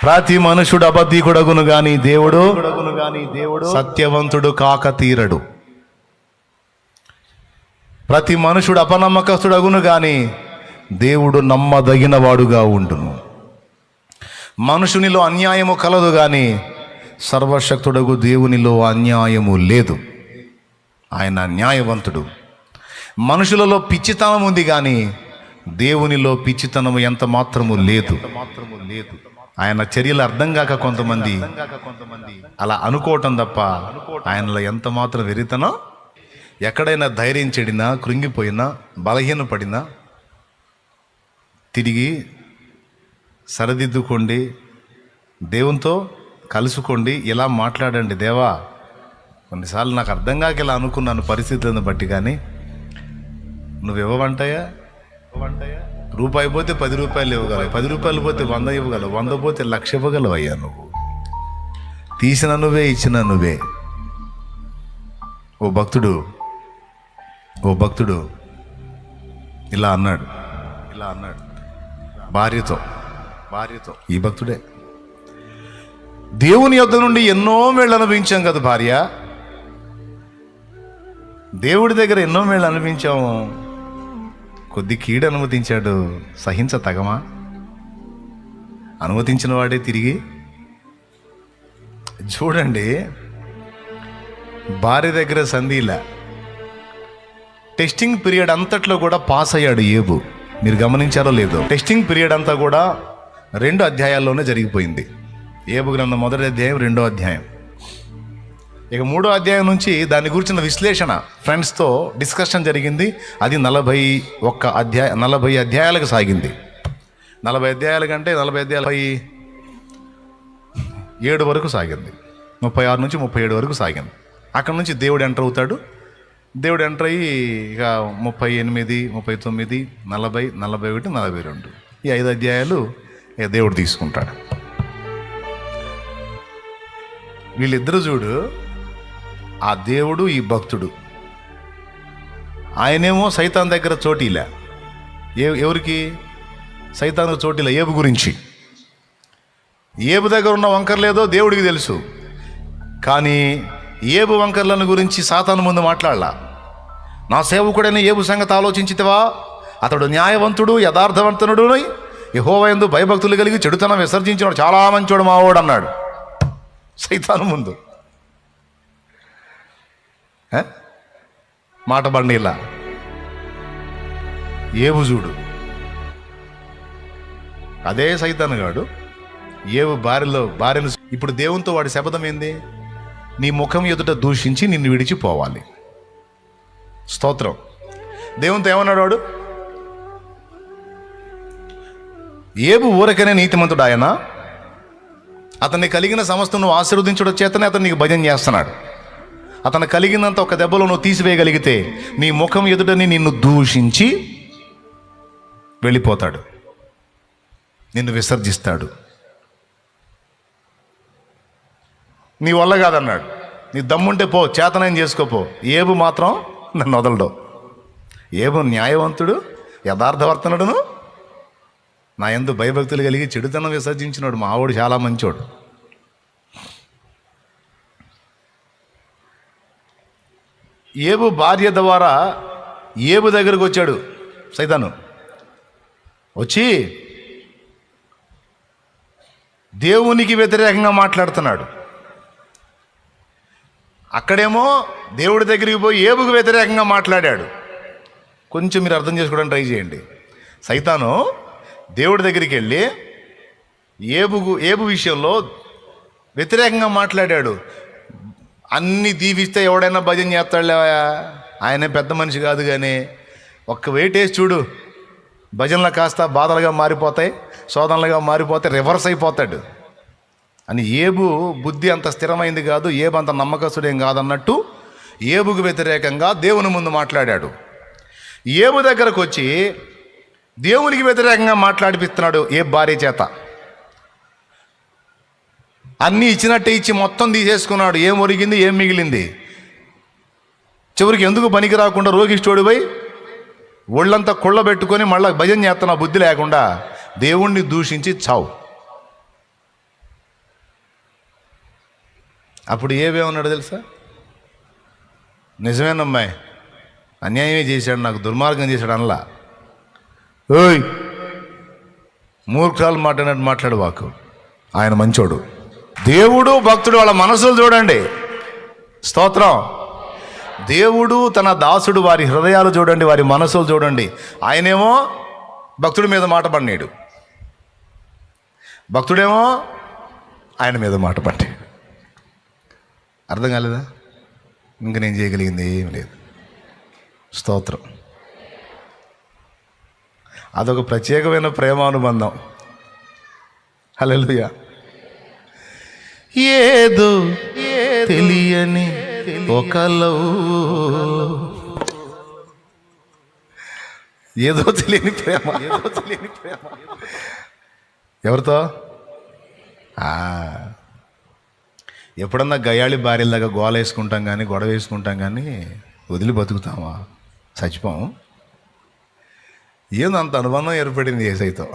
ప్రతి మనుషుడు అబద్ధికుడగును గాని దేవుడు సత్యవంతుడు కాక తీరడు. ప్రతి మనుషుడు అపనమ్మకస్తుడగును గాని దేవుడు నమ్మదగిన వాడుగా ఉండును. మనుషునిలో అన్యాయము కలదు గాని సర్వశక్తుడగు దేవునిలో అన్యాయము లేదు. ఆయన న్యాయవంతుడు. మనుషులలో పిచ్చితనం ఉంది కానీ దేవునిలో పిచ్చితనము ఎంత మాత్రము లేదు. ఆయన చర్యలు అర్థం కాక కొంతమంది అలా అనుకోవటం తప్ప ఆయనలో ఎంత మాత్రం వెరితనం. ఎక్కడైనా ధైర్యం చెడినా, కృంగిపోయినా, బలహీనపడినా తిరిగి సరిదిద్దుకోండి, దేవునితో కలుసుకోండి, ఇలా మాట్లాడండి. దేవా, కొన్నిసార్లు నాకు అర్థం కాక ఇలా అనుకున్నాను పరిస్థితులను బట్టి, కానీ నువ్వు ఇవ్వవంటాయా? రూపాయి పోతే 10 రూపాయలు ఇవ్వగలవు, 10 రూపాయలు పోతే 100 ఇవ్వగలవు, 100 పోతే 1,00,000 ఇవ్వగలవు. అయ్యా, నువ్వు తీసిన నువ్వే, ఇచ్చిన నువ్వే. ఓ భక్తుడు ఇలా అన్నాడు భార్యతో. ఈ భక్తుడే దేవుని యొద్ద నుండి ఎన్నో మేళ్ళు అనుభవించాం కదా భార్య. దేవుడి దగ్గర ఎన్నో మేళ్ళు అనుభవించాము, కొద్ది కీడు అనుమతించాడు, సహించతగమా? అనుమతించిన వాడే తిరిగి. చూడండి, భార్య దగ్గర సంధిలా టెస్టింగ్ పీరియడ్ అంతట్లో కూడా పాస్ అయ్యాడు ఏబు. మీరు గమనించారో లేదో? టెస్టింగ్ పీరియడ్ అంతా కూడా 2 అధ్యాయాల్లోనే జరిగిపోయింది. ఏబు గ్రంథం 1వ అధ్యాయం, 2వ అధ్యాయం. ఇక 3వ అధ్యాయం నుంచి దాని గురించిన విశ్లేషణ ఫ్రెండ్స్తో డిస్కషన్ జరిగింది. అది 40 అధ్యాయాలకు సాగింది. 40 అధ్యాయాల కంటే 40 అధ్యాయాలు 7 వరకు సాగింది. 36 నుంచి 37 వరకు సాగింది. అక్కడ నుంచి దేవుడు ఎంటర్ అవుతాడు. దేవుడు ఎంటర్ అయ్యి ఇక 38, 39, 40, 41, 42 ఈ 5 అధ్యాయాలు ఇక దేవుడు తీసుకుంటాడు. వీళ్ళిద్దరు చూడు, ఆ దేవుడు, ఈ భక్తుడు. ఆయనేమో సైతాన్ దగ్గర చోటీలా. ఎవరికి? సైతాను చోటీలా ఏబు గురించి. ఏబు దగ్గర ఉన్న వంకర్లేదో దేవుడికి తెలుసు, కానీ ఏబు వంకర్లను గురించి సాతాను ముందు మాట్లాడలా. నా సేవకుడైన ఏబు సంగతి ఆలోచించితివా? అతడు న్యాయవంతుడు, యథార్థవంతుడు, యెహోవా యందు భయభక్తులు కలిగి చెడుతనం విసర్జించినాడు, చాలా మంచోడు మావాడు అన్నాడు సైతాను ముందు. మాట బండిలా ఏబు చూడు, అదే సైతాను గాడు ఏబు భార్యను ఇప్పుడు దేవునితో వాడి శపథం ఏంది? నీ ముఖం ఎదుట దూషించి నిన్ను విడిచిపోవాలి. స్తోత్రం. దేవునితో ఏమన్నాడు వాడు? ఏబు ఊరకనే నీతిమంతుడు ఆయన, అతన్ని కలిగిన సమస్తం నువ్వు ఆశీర్వదించడం చేతనే అతను నీకు భజన చేస్తున్నాడు. అతను కలిగినంత ఒక దెబ్బలో నువ్వు తీసివేయగలిగితే నీ ముఖం ఎదుటని నిన్ను దూషించి వెళ్ళిపోతాడు, నిన్ను విసర్జిస్తాడు. నీ వల్ల కాదన్నాడు. నీ దమ్ముంటే పో, చేతనైన చేసుకోపో. ఏబు మాత్రం నన్ను వదలడు. ఏబు న్యాయవంతుడు, యథార్థవర్తనుడును, నా యందు భయభక్తులు కలిగి చెడుతనం విసర్జించినాడు. మా ఆవిడ చాలా మంచోడు. ఏబు భార్య ద్వారా ఏబు దగ్గరకు వచ్చాడు సైతాను. వచ్చి దేవునికి వ్యతిరేకంగా మాట్లాడుతున్నాడు. అక్కడేమో దేవుడి దగ్గరికి పోయి ఏబుకు వ్యతిరేకంగా మాట్లాడాడు. కొంచెం మీరు అర్థం చేసుకోవడానికి ట్రై చేయండి. సైతాను దేవుడి దగ్గరికి వెళ్ళి ఏబు విషయంలో వ్యతిరేకంగా మాట్లాడాడు. అన్ని దీవిస్తే ఎవడైనా భజన చేస్తాడులే, ఆయనే పెద్ద మనిషి కాదు, కానీ ఒక్క వెయిట్ వేసి చూడు, భజనలు కాస్త బాధలుగా మారిపోతాయి, శోధనలుగా మారిపోతాయి, రివర్స్ అయిపోతాడు అని. ఏబు బుద్ధి అంత స్థిరమైంది కాదు, ఏబు అంత నమ్మకస్తుడేం కాదన్నట్టు ఏబుకు వ్యతిరేకంగా దేవుని ముందు మాట్లాడాడు. ఏబు దగ్గరకు వచ్చి దేవునికి వ్యతిరేకంగా మాట్లాడిపిస్తున్నాడు ఏ భార్య చేత. అన్నీ ఇచ్చినట్టే ఇచ్చి మొత్తం తీసేసుకున్నాడు. ఏం ఒరిగింది, ఏం మిగిలింది? చివరికి ఎందుకు పనికి రాకుండా రోగిష్టోడిపై ఒళ్ళంతా కుళ్ళబెట్టుకొని మళ్ళీ భజన చేస్తున్న బుద్ధి లేకుండా దేవుణ్ణి దూషించి చావు. అప్పుడు ఏమేమన్నాడు తెలుసా? నిజమేనమ్మాయి, అన్యాయమే చేశాడు, నాకు దుర్మార్గం చేశాడు అనలా. ఓయ్ మూర్ఖాలు మాట్లాడినట్టు మాట్లాడు వాకు. ఆయన మంచోడు. దేవుడు భక్తుడు వాళ్ళ మనసులు చూడండి. స్తోత్రం. దేవుడు తన దాసుడు వారి హృదయాలు చూడండి, వారి మనసులు చూడండి. ఆయనేమో భక్తుడి మీద మాట పడినాడు, భక్తుడేమో ఆయన మీద మాట పడ్డాడు. అర్థం కాలేదా? ఇంక నేను చేయగలిగింది ఏం లేదు. స్తోత్రం. అదొక ప్రత్యేకమైన ప్రేమానుబంధం. హల్లెలూయా. ఏదో తెలియని ఒకలో, ఏదో తెలియని ప్రేమ, ఏదో తెలియని ప్రేమ. ఎవరితో? ఎప్పుడన్నా గయాళి భార్యలాగా గోల వేసుకుంటాం కానీ, గొడవ వేసుకుంటాం కానీ వదిలి బతుకుతామా? చచ్చిపోము. ఏదో అంత అనుబంధం ఏర్పడింది యేసయ్యతో.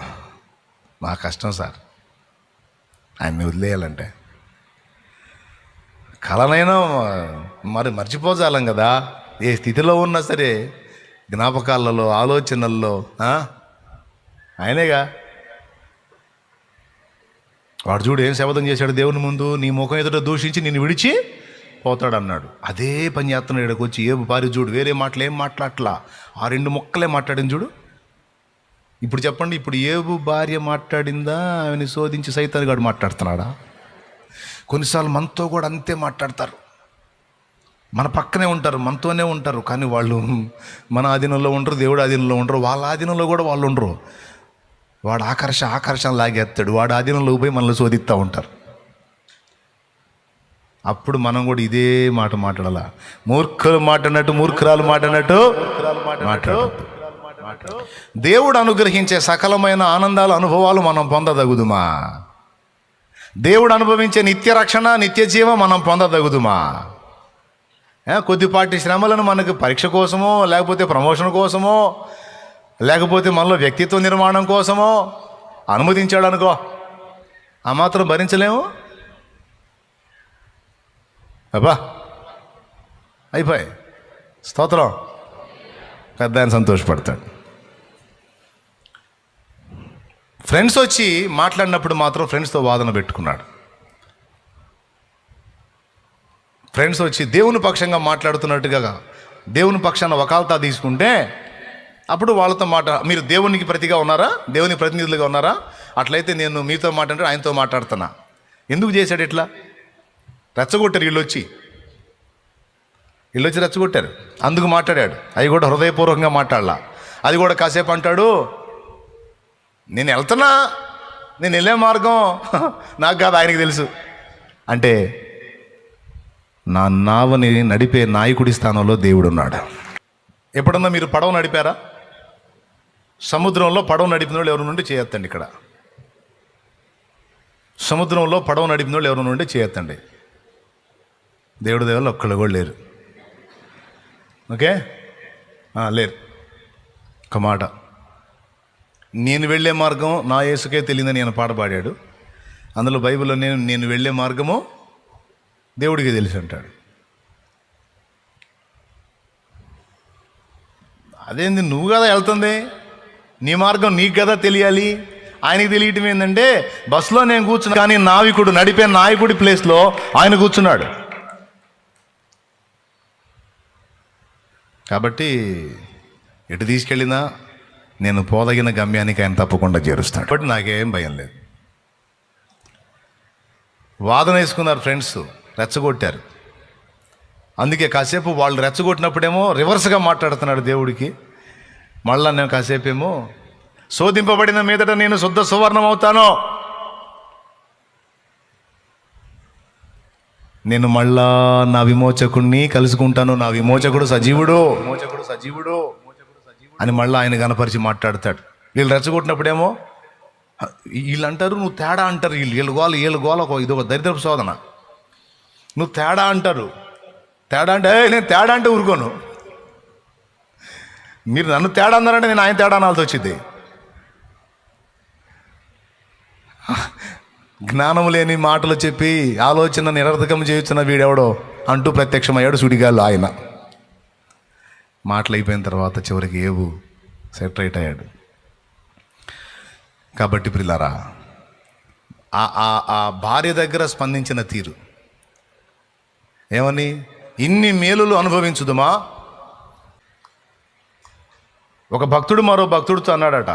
మా కష్టం సార్ ఆయన్ని వదిలేయాలంటే. కలనైనా మరి మర్చిపోజాలం కదా. ఏ స్థితిలో ఉన్నా సరే జ్ఞాపకాలలో, ఆలోచనల్లో ఆయనేగా. వాడు చూడు ఏం శపథం చేశాడు దేవుని ముందు, నీ ముఖం ఎదుట దూషించి నిన్ను విడిచి పోతాడు అన్నాడు. అదే పని చేస్తున్నాడు. ఇక్కడికి వచ్చి ఏబు పారి చూడు, వేరే మాటలు ఏం మాట్లాడలా, ఆ 2 ముక్కలే మాట్లాడింది చూడు. ఇప్పుడు చెప్పండి, ఇప్పుడు ఏబు భార్య మాట్లాడిందా, ఆమెని శోధించి సైతాన్ గాడు మాట్లాడుతున్నాడా? కొన్నిసార్లు మనతో కూడా అంతే మాట్లాడతారు. మన పక్కనే ఉంటారు, మనతోనే ఉంటారు, కానీ వాళ్ళు మన ఆధీనంలో ఉండరు, దేవుడు ఆధీనంలో ఉండరు, వాళ్ళ ఆధీనంలో కూడా వాళ్ళు ఉండరు. వాడు ఆకర్షణ లాగేస్తాడు, వాడు ఆధీనంలో పోయి మనల్ని శోధిస్తూ ఉంటారు. అప్పుడు మనం కూడా ఇదే మాట మాట్లాడాల. మూర్ఖులు మాట్లాడినట్టు, మూర్ఖురాలు మాట్లాడినట్టు మాట్లాడద్దు. దేవుడు అనుగ్రహించే సకలమైన ఆనందాలు, అనుభవాలు మనం పొందదగుదుమా? దేవుడు అనుభవించే నిత్య రక్షణ, నిత్య జీవం మనం పొందదగుదుమా? కొద్దిపాటి శ్రమలను మనకు పరీక్ష కోసమో, లేకపోతే ప్రమోషన్ కోసమో, లేకపోతే మనలో వ్యక్తిత్వ నిర్మాణం కోసమో అనుమతించాడు అనుకో, ఆ మాత్రం భరించలేము. అబ్బా అయిపోయి. స్తోత్రం. పెద్ద ఆయన సంతోషపడతాడు. ఫ్రెండ్స్ వచ్చి మాట్లాడినప్పుడు మాత్రం ఫ్రెండ్స్తో వాదన పెట్టుకున్నాడు. ఫ్రెండ్స్ వచ్చి దేవుని పక్షంగా మాట్లాడుతున్నట్టుగా దేవుని పక్షాన వకాల్తా తీసుకుంటే అప్పుడు వాళ్ళతో మీరు దేవునికి ప్రతిగా ఉన్నారా, దేవుని ప్రతినిధులుగా ఉన్నారా? అట్లయితే నేను మీతో మాట్లాడితే ఆయనతో మాట్లాడుతున్నా. ఎందుకు చేశాడు ఇట్లా? రెచ్చగొట్టారు వీళ్ళు వచ్చి రెచ్చగొట్టారు, అందుకు మాట్లాడాడు. అవి కూడా హృదయపూర్వకంగా మాట్లాడాల. అది కూడా కాసేపు అంటాడు, నేను వెళ్తున్నా, నేను వెళ్ళే మార్గం నాకు కాదు ఆయనకి తెలుసు. అంటే నా నావని నడిపే నాయకుడి స్థానంలో దేవుడు ఉన్నాడు. ఎప్పుడన్నా మీరు పడవ నడిపారా? సముద్రంలో పడవ నడిపిన వాళ్ళు ఎవరి నుండి చేయొద్దండి. ఇక్కడ సముద్రంలో పడవ నడిపిన వాళ్ళు ఎవరి నుండి చేయొద్దండి. దేవుడి దేవుళ్ళు ఒక్కళ్ళు కూడా లేరు. ఓకే, లేరు. ఒక మాట, నేను వెళ్ళే మార్గం నా యేసుకే తెలియదని ఆయన పాట పాడాడు. అందులో బైబిల్లో నేను వెళ్ళే మార్గము దేవుడికి తెలుసు అంటాడు. అదేంది, నువ్వు కదా వెళ్తుంది, నీ మార్గం నీకు కదా తెలియాలి. ఆయనకి తెలియటం ఏంటంటే బస్సులో నేను కూర్చున్నా, కానీ నావికుడు నడిపే నాయకుడి ప్లేస్లో ఆయన కూర్చున్నాడు. కాబట్టి ఎటు తీసుకెళ్ళినా నేను పోదగిన గమ్యానికి ఆయన తప్పకుండా చేరుస్తాడు. కాబట్టి నాకేం భయం లేదు. వాదన వేసుకున్నారు ఫ్రెండ్స్, రెచ్చగొట్టారు. అందుకే కాసేపు వాళ్ళు రెచ్చగొట్టినప్పుడేమో రివర్స్గా మాట్లాడుతున్నాడు దేవుడికి. మళ్ళా నేను కాసేపేమో శోధింపబడిన మీదట నేను శుద్ధ సువర్ణం అవుతాను, నేను మళ్ళా నా విమోచకుడిని కలుసుకుంటాను, నా విమోచకుడు సజీవుడు అని మళ్ళీ ఆయన కనపరిచి మాట్లాడతాడు. వీళ్ళు రెచ్చగొట్టినప్పుడేమో వీళ్ళు అంటారు నువ్వు తేడా అంటారు, వీళ్ళు గోల ఇదొక దరిద్రపు శోధన. నువ్వు తేడా అంటారు, తేడా అంటే నేను తేడా అంటే ఊరుకోను. మీరు నన్ను తేడా అన్నారంటే నేను ఆయన తేడా అనాల్సి వచ్చింది. జ్ఞానం లేని మాటలు చెప్పి ఆలోచన నిరర్థకం చేస్తున్న వీడెవడో అంటూ ప్రత్యక్షమయ్యాడు సుడిగాల్లో ఆయన. మాటలు అయిపోయిన తర్వాత చివరికి ఏవు సెటరేట్ అయ్యాడు. కాబట్టి ప్రియులారా, ఆ భార్య దగ్గర స్పందించిన తీరు ఏమని, ఇన్ని మేలులు అనుభవించుదుమా? ఒక భక్తుడు మరో భక్తుడితో అన్నాడట,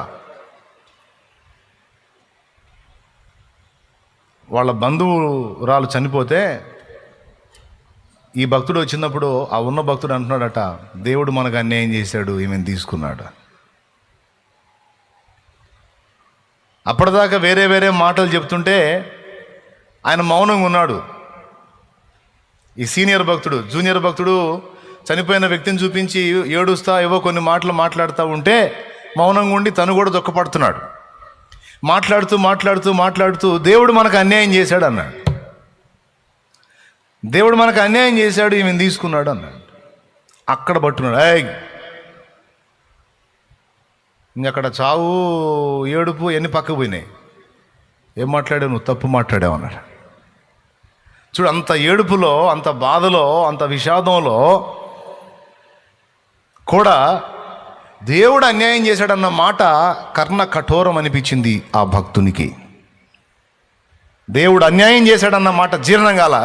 వాళ్ళ బంధువురాలు చనిపోతే ఈ భక్తుడు వచ్చినప్పుడు ఆ ఉన్న భక్తుడు అంటున్నాడట, దేవుడు మనకు అన్యాయం చేశాడు, ఈమెను తీసుకున్నాడు. అప్పటిదాకా వేరే వేరే మాటలు చెప్తుంటే ఆయన మౌనంగా ఉన్నాడు. ఈ సీనియర్ భక్తుడు జూనియర్ భక్తుడు చనిపోయిన వ్యక్తిని చూపించి ఏడుస్తా ఏవో కొన్ని మాటలు మాట్లాడుతూ ఉంటే మౌనంగా ఉండి తను కూడా దుఃఖపడుతున్నాడు. మాట్లాడుతూ మాట్లాడుతూ మాట్లాడుతూ దేవుడు మనకు అన్యాయం చేశాడు అన్నాడు. దేవుడు మనకు అన్యాయం చేశాడు, ఈమెను తీసుకున్నాడు అన్నాడు. అక్కడ పట్టున్నాడు. ఇంకక్కడ చావు ఏడుపు ఎన్ని పక్కకు పోయినాయి. ఏం మాట్లాడావు నువ్వు? తప్పు మాట్లాడావు అన్నాడు. చూడు, అంత ఏడుపులో, అంత బాధలో, అంత విషాదంలో కూడా దేవుడు అన్యాయం చేశాడన్న మాట కర్ణ కఠోరం అనిపించింది ఆ భక్తునికి. దేవుడు అన్యాయం చేశాడన్న మాట జీర్ణం కాల.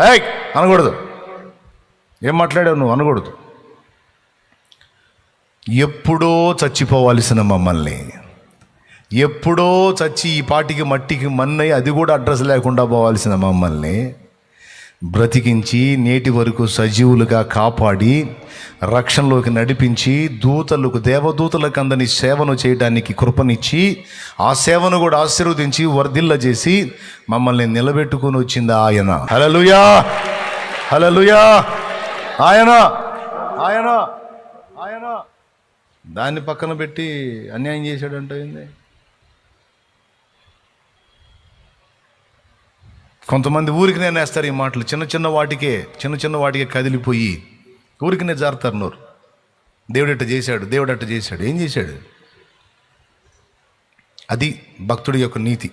అనకూడదు. ఏం మాట్లాడావు నువ్వు అనకూడదు. ఎప్పుడో చచ్చిపోవాల్సిన మమ్మల్ని, ఎప్పుడో చచ్చి ఈ పాటికి మట్టికి మన్నై అది కూడా అడ్రస్ లేకుండా పోవాల్సిన మమ్మల్ని బ్రతికించి నేటి వరకు సజీవులుగా కాపాడి రక్షణలోకి నడిపించి దూతలకు, దేవదూతలకు అందని సేవను చేయడానికి కృపనిచ్చి ఆ సేవను కూడా ఆశీర్వదించి వర్ధిల్ల చేసి మమ్మల్ని నిలబెట్టుకుని వచ్చింది ఆయన. హల్లెలూయా, హల్లెలూయా. ఆయన ఆయన ఆయన దాన్ని పక్కన పెట్టి అన్యాయం చేశాడంటే ఏంది? కొంతమంది ఊరికి నేనేస్తారు ఈ మాటలు. చిన్న చిన్న వాటికే కదిలిపోయి ఊరికినే జారుతారు నోరు. దేవుడు అట్ట చేశాడు, దేవుడు అట్ట చేశాడు. ఏం చేశాడు? అది భక్తుడి యొక్క నీతి.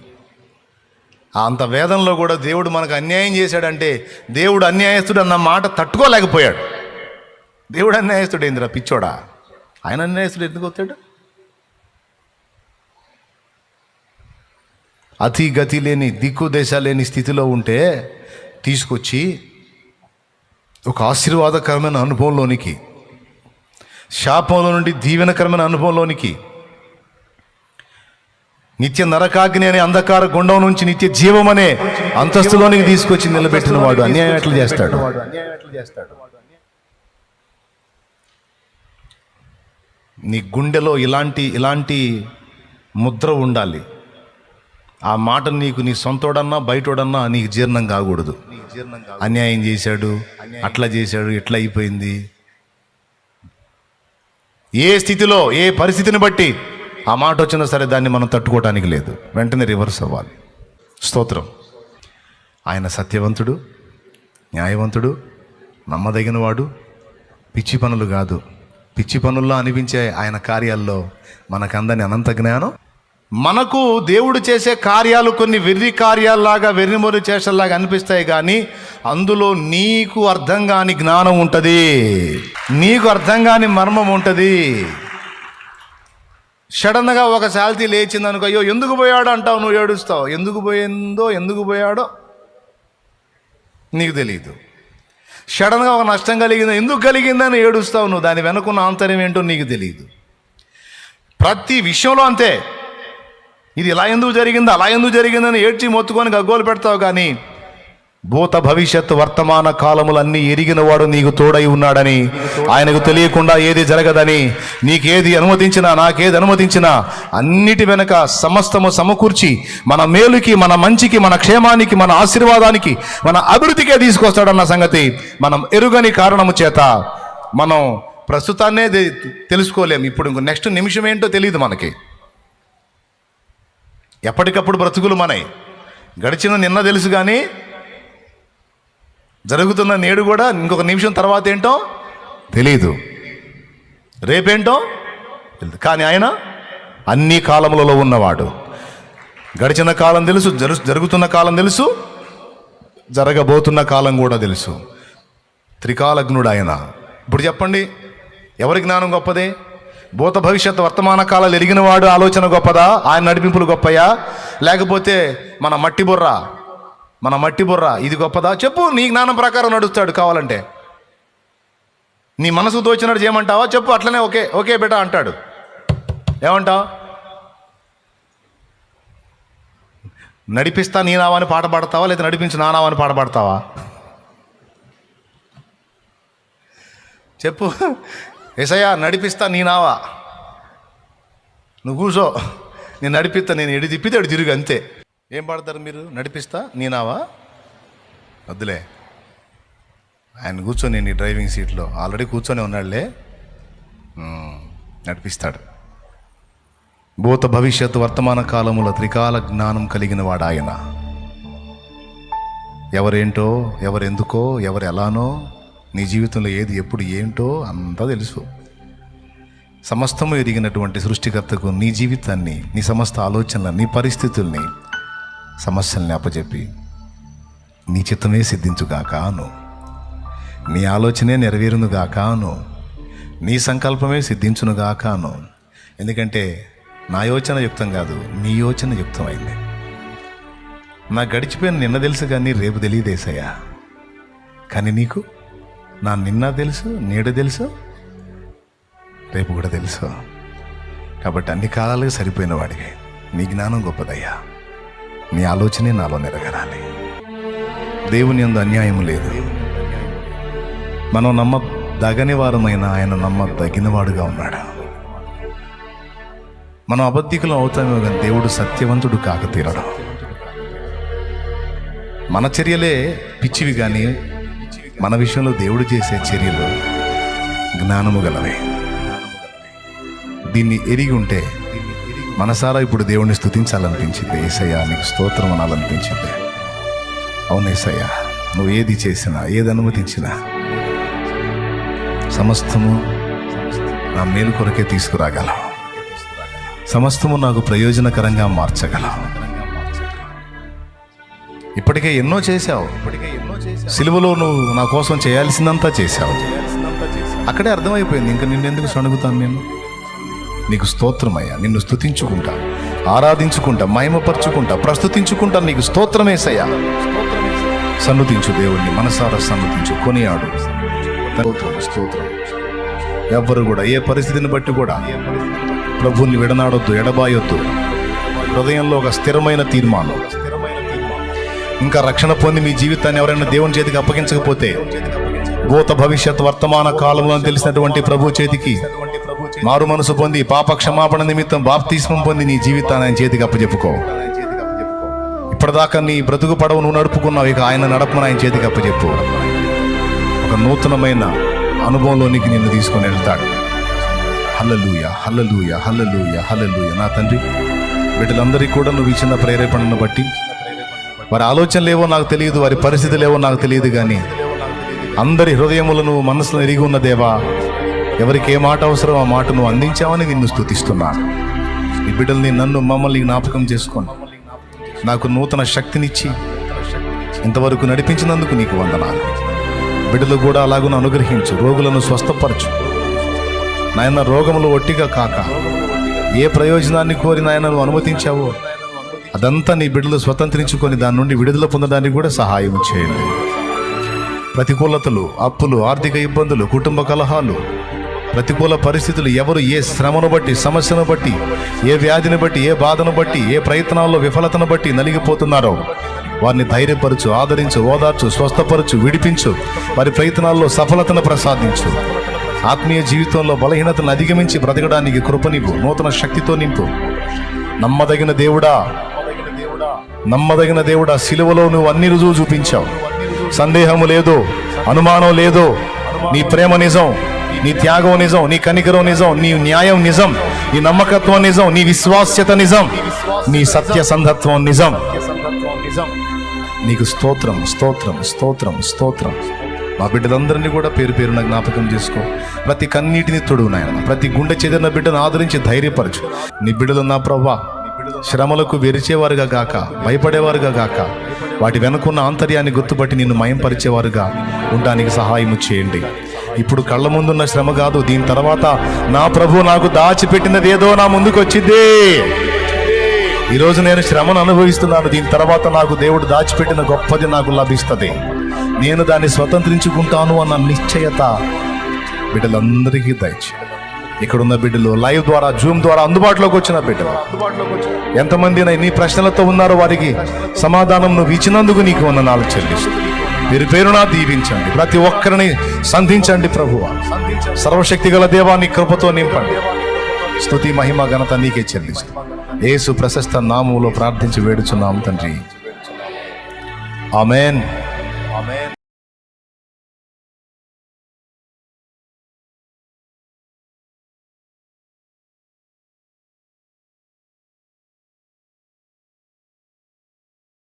అంత వేదంలో కూడా దేవుడు మనకు అన్యాయం చేశాడంటే దేవుడు అన్యాయస్తుడు అన్న మాట తట్టుకోలేకపోయాడు. దేవుడు అన్యాయస్తుడు ఏందిరా పిచ్చోడా? ఆయన అన్యాయస్తుడు ఎందుకు వస్తాడు? అతి గతి లేని, దిక్కు దేశ లేని స్థితిలో ఉంటే తీసుకొచ్చి ఒక ఆశీర్వాదకరమైన అనుభవంలోనికి, శాపంలో నుండి దీవెనకరమైన అనుభవంలోనికి, నిత్య నరకాగ్ని అనే అంధకార గుండం నుంచి నిత్య జీవం అనే అంతస్తులోనికి తీసుకొచ్చి నిలబెట్టిన వాడు అన్యాయం ఎట్లా చేస్తాడు? నీ గుండెలో ఇలాంటి ముద్ర ఉండాలి. ఆ మాట నీకు నీ సొంతోడన్నా బయటోడన్నా నీకు జీర్ణం కాకూడదు. అన్యాయం చేశాడు, అట్లా చేశాడు, ఇట్లా అయిపోయింది. ఏ స్థితిలో, ఏ పరిస్థితిని బట్టి ఆ మాట వచ్చినా సరే దాన్ని మనం తట్టుకోవటానికి లేదు. వెంటనే రివర్స్ అవ్వాలి. స్తోత్రం. ఆయన సత్యవంతుడు, న్యాయవంతుడు, నమ్మదగినవాడు. పిచ్చి పనులు కాదు, పిచ్చి పనుల్లో అనిపించే ఆయన కార్యాల్లో మనకందని అనంత జ్ఞానం. మనకు దేవుడు చేసే కార్యాలు కొన్ని వెర్రి కార్యాల్లాగా, వెర్రిమొర్రి చేష్టల్లాగా అనిపిస్తాయి, కానీ అందులో నీకు అర్థం కాని జ్ఞానం ఉంటుంది, నీకు అర్థం కాని మర్మం ఉంటుంది. సడన్గా ఒక శాలరీ లేచింది అనుకో, అయ్యో ఎందుకు పోయాడో అంటావు, నువ్వు ఏడుస్తావు. ఎందుకు పోయిందో, ఎందుకు పోయాడో నీకు తెలియదు. సడన్గా ఒక నష్టం కలిగిందో, ఎందుకు కలిగిందని ఏడుస్తావు నువ్వు. దాని వెనుకున్న ఆంతర్యం ఏంటో నీకు తెలియదు. ప్రతి విషయంలో అంతే. ఇది ఇలా ఎందుకు జరిగింది, అలా ఎందుకు జరిగిందని ఏడ్చి మొత్తుకొని గగ్గోలు పెడతావు, కానీ భూత భవిష్యత్ వర్తమాన కాలములన్నీ ఎరిగిన వాడు నీకు తోడై ఉన్నాడని, ఆయనకు తెలియకుండా ఏది జరగదని, నీకేది అనుమతించినా, నాకేది అనుమతించినా అన్నిటి వెనక సమస్తము సమకూర్చి మన మేలుకి, మన మంచికి, మన క్షేమానికి, మన ఆశీర్వాదానికి, మన అభివృద్ధికే తీసుకొస్తాడన్న సంగతి మనం ఎరుగని కారణము చేత మనం ప్రస్తుతాన్నే తెలుసుకోలేము. ఇప్పుడు ఇంకో నెక్స్ట్ నిమిషం ఏంటో తెలియదు మనకి. ఎప్పటికప్పుడు బ్రతుకులు మనై. గడిచిన నిన్న తెలుసు, కానీ జరుగుతున్న నేడు కూడా ఇంకొక నిమిషం తర్వాత ఏంటో తెలియదు, రేపేంటో తెలియదు. కానీ ఆయన అన్ని కాలములలో ఉన్నవాడు. గడిచిన కాలం తెలుసు, జరుగుతున్న కాలం తెలుసు, జరగబోతున్న కాలం కూడా తెలుసు. త్రికాలజ్ఞుడు ఆయన. ఇప్పుడు చెప్పండి, ఎవరి జ్ఞానం గొప్పదే? భూత భవిష్యత్ వర్తమాన కాలాలు ఎరిగిన వాడు ఆలోచన గొప్పదా? ఆయన నడిపింపులు గొప్పయా? లేకపోతే మన మట్టి బుర్ర ఇది గొప్పదా? చెప్పు. నీ జ్ఞానం ప్రకారం నడుస్తాడు కావాలంటే. నీ మనసు దోచినట్టు చేయమంటావా? చెప్పు. అట్లనే ఓకే ఓకే బేటా అంటాడు. ఏమంటావు? నడిపిస్తా నీ నావాని పాట పాడతావా, లేదా నడిపించి నా నావాని పాట పాడతావా? చెప్పు. యేసయ్యా నడిపిస్తా నీ నావా, నువ్వు కూర్చో, నేను నడిపిస్తా, నేను ఎడి తిప్పితే ఎడు తిరుగు, అంతే. ఏం పాడతారు మీరు? నడిపిస్తా నీ నావా? వద్దులే, ఆయన కూర్చొని నేను ఈ డ్రైవింగ్ సీట్లో ఆల్రెడీ కూర్చొని ఉన్నాడులే, నడిపిస్తాడు. భూత భవిష్యత్తు వర్తమాన కాలముల త్రికాల జ్ఞానం కలిగిన వాడు ఆయన. ఎవరేంటో, ఎవరెందుకో, ఎవరు ఎలానో, నీ జీవితంలో ఏది ఎప్పుడు ఏంటో అంతా తెలుసు. సమస్తము ఎరిగినటువంటి సృష్టికర్తకు నీ జీవితాన్ని, నీ సమస్త ఆలోచనలను, నీ పరిస్థితుల్ని, సమస్యల్ని అప్పచెప్పి నీ చిత్తమే సిద్ధించుగాకాను, నీ ఆలోచనే నెరవేరునుగాకాను, నీ సంకల్పమే సిద్ధించునుగాకాను. ఎందుకంటే నా యోచన యుక్తం కాదు, నీ యోచన యుక్తమైంది. నాకు గడిచిపోయిన నిన్న తెలుసు కానీ రేపు తెలియదేసయ్యా. కానీ నీకు నా నిన్న తెలుసు, నేడు తెలుసు, రేపు కూడా తెలుసు. కాబట్టి అన్ని కాలాలకు సరిపోయిన వాడివి. నీ జ్ఞానం గొప్పదయ్యా. నీ ఆలోచనే నాలో నెరవేరాలి. దేవుని యందు అన్యాయం లేదు. మనం నమ్మదగని వారమైన ఆయన నమ్మదగినవాడుగా ఉన్నాడు. మనం అబద్ధికులం అవుతామేమో కానీ దేవుడు సత్యవంతుడు కాక తీరడం. మన చర్యలే పిచ్చివి కానీ మన విషయంలో దేవుడు చేసే చర్యలు జ్ఞానము గలవే. దీన్ని ఎరిగి ఉంటే మనసారా ఇప్పుడు దేవుణ్ణి స్తుతించాలనిపించింది. యేసయ్యా నీకు స్తోత్రం అనాలనిపించింది. అవును యేసయ్యా, నువ్వు ఏది చేసినా, ఏది అనుమతించినా సమస్తము నా మేలు కొరకే తీసుకురాగలవు. సమస్తము నాకు ప్రయోజనకరంగా మార్చగలవు. ఇప్పటికే ఎన్నో చేశావు. సిలువలో నువ్వు నా కోసం చేయాల్సిందంతా చేశావు. అక్కడే అర్థమైపోయింది, ఇంకా నిన్నెందుకు సణుగుతాను నేను. నీకు స్తోత్రమయ్యా, నిన్ను స్తుతించుకుంటా, ఆరాధించుకుంటా, మహిమపరచుకుంటా, ప్రస్తుతించుకుంటా. నీకు స్తోత్రమేసయ్యా. సన్నుతించు దేవుణ్ణి, మనసారా సన్నుతించు, కొనియాడు. స్తోత్రం. ఎవ్వరు కూడా ఏ పరిస్థితిని బట్టి కూడా ప్రభువుని విడనాడొద్దు, ఎడబాయొద్దు. హృదయంలో ఒక స్థిరమైన తీర్మానం. ఇంకా రక్షణ పొంది మీ జీవితాన్ని ఎవరైనా దేవుని చేతికి అప్పగించకపోతే, భూత భవిష్యత్ వర్తమాన కాలంలో తెలిసినటువంటి ప్రభు చేతికి మారు మనసు పొంది పాప క్షమాపణ నిమిత్తం బాప్తిస్మం పొంది నీ జీవితాన్ని ఆయన చేతికి అప్పచెప్పుకో. ఇప్పటిదాకా నీ బ్రతుకు పడవ నువ్వు నడుపుకున్నావు, ఇక ఆయన నడపమని ఆయన చేతికి అప్పచెప్పు. ఒక నూతనమైన అనుభవంలోనికి నిన్ను తీసుకొని వెళ్తాడు. హల్లెలూయా, హల్లెలూయా, హల్లెలూయా, హల్లెలూయా. నా తండ్రి, వీటిలందరికీ కూడా నువ్వు ఇచ్చిన ప్రేరేపణను బట్టి, వారి ఆలోచనలు ఏవో నాకు తెలియదు, వారి పరిస్థితులు ఏవో నాకు తెలియదు, కానీ అందరి హృదయములను మనసును ఎరిగి ఉన్న దేవా, ఎవరికి ఏ మాట అవసరం ఆ మాట నువ్వు అందించావని నిన్ను స్తుతిస్తున్నాను. ఈ బిడ్డల్ని, నన్ను, మమ్మల్ని జ్ఞాపకం చేసుకోండి. నాకు నూతన శక్తినిచ్చి ఇంతవరకు నడిపించినందుకు నీకు వందనాలు. బిడ్డలు కూడా అలాగును అనుగ్రహించు, రోగులను స్వస్థపరచు నాయన. రోగములు ఒట్టిగా కాక ఏ ప్రయోజనాన్ని కోరి నాయన నువ్వు అనుమతించావో అదంతా నీ బిడ్డలు స్వతంత్రించుకొని దాని నుండి విడుదల పొందడానికి కూడా సహాయం చేయండి. ప్రతికూలతలు, అప్పులు, ఆర్థిక ఇబ్బందులు, కుటుంబ కలహాలు, ప్రతికూల పరిస్థితులు, ఎవరు ఏ శ్రమను బట్టి, సమస్యను బట్టి, ఏ వ్యాధిని బట్టి, ఏ బాధను బట్టి, ఏ ప్రయత్నాల్లో విఫలతను బట్టి నలిగిపోతున్నారో వారిని ధైర్యపరచు, ఆదరించు, ఓదార్చు, స్వస్థపరచు, విడిపించు. వారి ప్రయత్నాల్లో సఫలతను ప్రసాదించు. ఆత్మీయ జీవితంలో బలహీనతను అధిగమించి బ్రతకడానికి కృపనివ్వు. నూతన శక్తితో నింపు. నమ్మదగిన దేవుడా, నమ్మదగిన దేవుడా, సిలువలో నువ్వు అన్ని రుజువు చూపించావు. సందేహము లేదు, అనుమానం లేదు. నీ ప్రేమ నిజం, నీ త్యాగం నిజం, నీ కనికరం నిజం, నీ న్యాయం నిజం, నీ నమ్మకత్వం నిజం, నీ విశ్వాస్యత నిజం, నీ సత్యసంధత్వం నిజం. నీకు స్తోత్రం, స్తోత్రం, స్తోత్రం, స్తోత్రం. మా బిడ్డలందరినీ కూడా పేరు పేరున జ్ఞాపకం చేసుకో. ప్రతి కన్నీటిని తొడుగు నాయన. ప్రతి గుండె చెదిరిన బిడ్డను ఆదరించి ధైర్యపరచు. నీ బిడ్డలు నా ప్రభువా శ్రమలకు వెరిచేవారుగా గాక, భయపడేవారుగా గాక, వాటి వెనుకున్న ఆంతర్యాన్ని గుర్తుపట్టి నిన్ను మయంపరిచేవారుగా ఉండడానికి సహాయము చేయండి. ఇప్పుడు కళ్ళ ముందున్న శ్రమ కాదు, దీని తర్వాత నా ప్రభు నాకు దాచిపెట్టినది ఏదో నా ముందుకు వచ్చింది. ఈరోజు నేను శ్రమను అనుభవిస్తున్నాను, దీని తర్వాత నాకు దేవుడు దాచిపెట్టిన గొప్పది నాకు లభిస్తుంది, నేను దాన్ని స్వతంత్రించుకుంటాను అన్న నిశ్చయత బిడ్డలందరికీ దయచేయండి. ఇక్కడున్న బిడ్డలు, లైవ్ ద్వారా, జూమ్ ద్వారా అందుబాటులోకి వచ్చిన బిడ్డలు ఎంతమంది నీ ప్రశ్నలతో ఉన్నారో వారికి సమాధానం నువ్వు ఇచ్చినందుకు నీకు వందనాలు చెల్లిస్తూ పేరు పేరునా దీవించండి. ప్రతి ఒక్కరిని సంధించండి ప్రభువా. సర్వశక్తి గల దేవా, నీ కృపతో నింపండి. స్తుతి మహిమ ఘనత నీకే చెల్లిస్తూ యేసు ప్రశస్త నామములో ప్రార్థించి వేడుచున్నాం తండ్రి. ఆమేన్.